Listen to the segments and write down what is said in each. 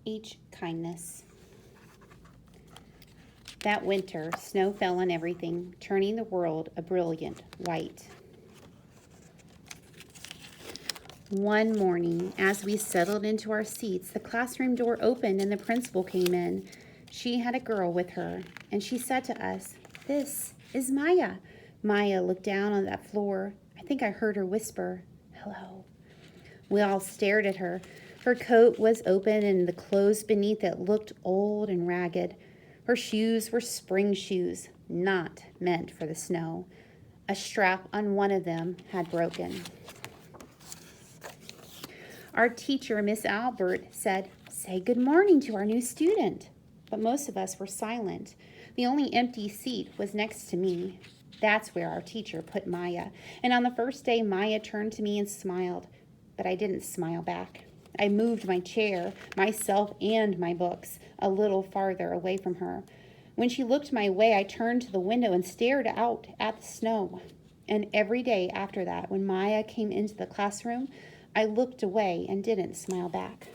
Each kindness. That winter, snow fell on everything, turning the world a brilliant white. One morning, as we settled into our seats, the classroom door opened and the principal came in. She had a girl with her, and she said to us, "This is Maya." Maya looked down on that floor. I think I heard her whisper, "Hello." We all stared at her. Her coat was open and the clothes beneath it looked old and ragged. Her shoes were spring shoes, not meant for the snow. A strap on one of them had broken. Our teacher, Miss Albert, said, "Say good morning to our new student." But most of us were silent. The only empty seat was next to me. That's where our teacher put Maya. And on the first day, Maya turned to me and smiled. But I didn't smile back. I moved my chair, myself and my books, a little farther away from her. When she looked my way, I turned to the window and stared out at the snow. And every day after that, when Maya came into the classroom, I looked away and didn't smile back.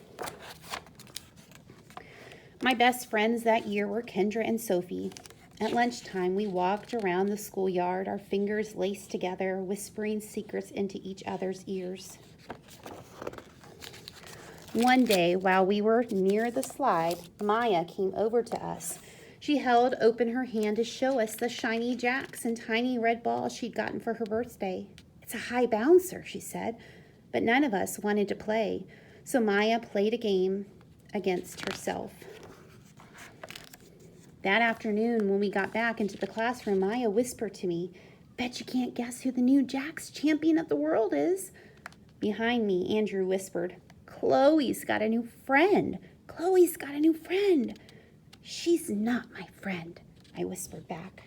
My best friends that year were Kendra and Sophie. At lunchtime, we walked around the schoolyard, our fingers laced together, whispering secrets into each other's ears. One day, while we were near the slide, Maya came over to us. She held open her hand to show us the shiny jacks and tiny red balls she'd gotten for her birthday. "It's a high bouncer," she said, but none of us wanted to play, so Maya played a game against herself. That afternoon, when we got back into the classroom, Maya whispered to me, "Bet you can't guess who the new Jacks champion of the world is." Behind me, Andrew whispered, "Chloe's got a new friend. Chloe's got a new friend." "She's not my friend," I whispered back.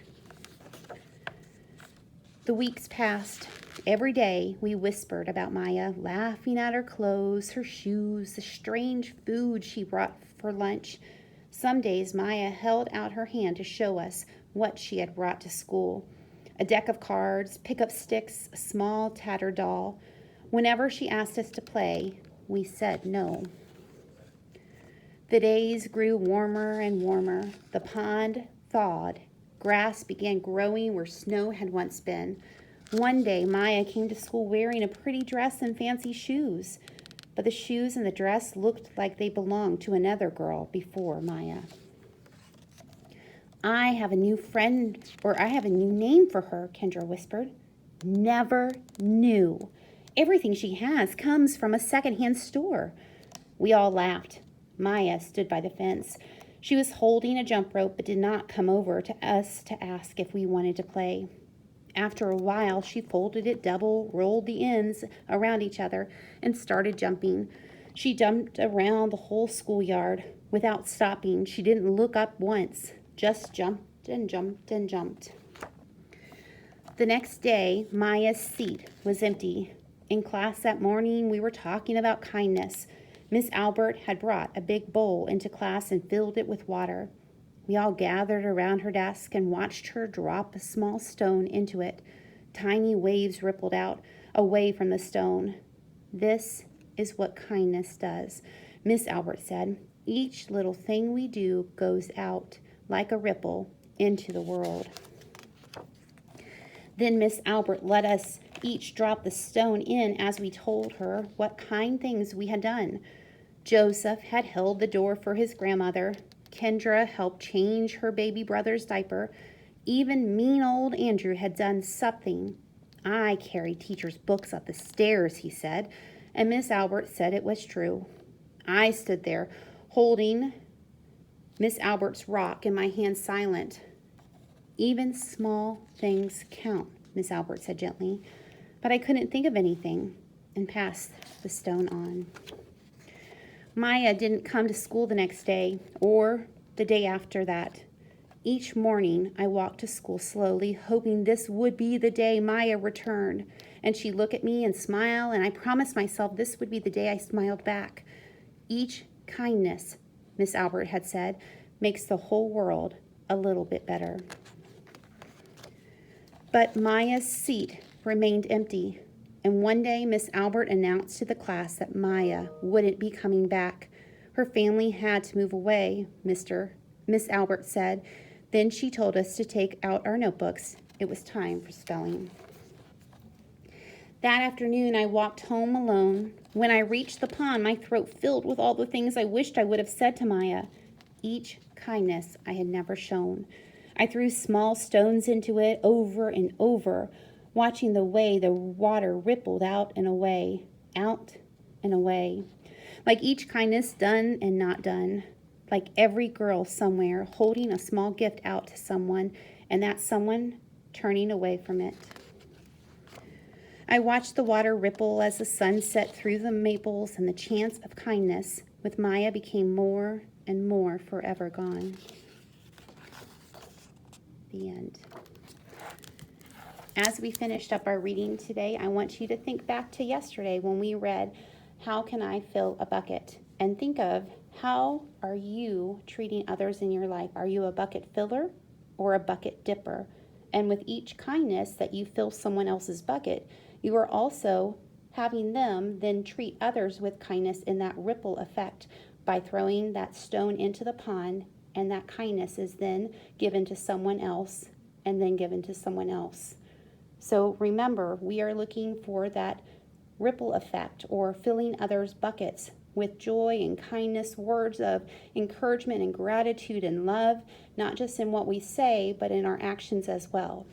The weeks passed. Every day we whispered about Maya, laughing at her clothes, her shoes, the strange food she brought for lunch. Some days Maya held out her hand to show us what she had brought to school. A deck of cards, pickup sticks, a small tattered doll. Whenever she asked us to play, we said no. The days grew warmer and warmer. The pond thawed. Grass began growing where snow had once been. One day, Maya came to school wearing a pretty dress and fancy shoes. But the shoes and the dress looked like they belonged to another girl before Maya. I have a new name for her," Kendra whispered. "Never knew. Everything she has comes from a secondhand store." We all laughed. Maya stood by the fence. She was holding a jump rope but did not come over to us to ask if we wanted to play. After a while, she folded it double, rolled the ends around each other, and started jumping. She jumped around the whole schoolyard without stopping. She didn't look up once, just jumped and jumped and jumped. The next day, Maya's seat was empty. In class that morning, we were talking about kindness. Miss Albert had brought a big bowl into class and filled it with water. We all gathered around her desk and watched her drop a small stone into it. Tiny waves rippled out away from the stone. "This is what kindness does," Miss Albert said. "Each little thing we do goes out like a ripple into the world." Then Miss Albert let us each drop the stone in as we told her what kind things we had done. Joseph had held the door for his grandmother. Kendra helped change her baby brother's diaper. Even mean old Andrew had done something. "I carried teacher's books up the stairs," he said, and Miss Albert said it was true. I stood there, holding Miss Albert's rock in my hand, silent. "Even small things count," Miss Albert said gently, but I couldn't think of anything, and passed the stone on. Maya didn't come to school the next day or the day after that. Each morning I walked to school slowly, hoping this would be the day Maya returned, and she'd look at me and smile, and I promised myself this would be the day I smiled back. "Each kindness," Miss Albert had said, "makes the whole world a little bit better." But Maya's seat remained empty. And one day, Miss Albert announced to the class that Maya wouldn't be coming back. Her family had to move away, Miss Albert said. Then she told us to take out our notebooks. It was time for spelling. That afternoon, I walked home alone. When I reached the pond, my throat filled with all the things I wished I would have said to Maya, each kindness I had never shown. I threw small stones into it over and over, watching the way the water rippled out and away, like each kindness done and not done, like every girl somewhere holding a small gift out to someone, and that someone turning away from it. I watched the water ripple as the sun set through the maples, and the chance of kindness with Maya became more and more forever gone. The end. As we finished up our reading today, I want you to think back to yesterday when we read, "How can I fill a bucket?" And think of, how are you treating others in your life? Are you a bucket filler or a bucket dipper? And with each kindness that you fill someone else's bucket, you are also having them then treat others with kindness in that ripple effect by throwing that stone into the pond, and that kindness is then given to someone else and then given to someone else. So remember, we are looking for that ripple effect, or filling others' buckets with joy and kindness, words of encouragement and gratitude and love, not just in what we say, but in our actions as well.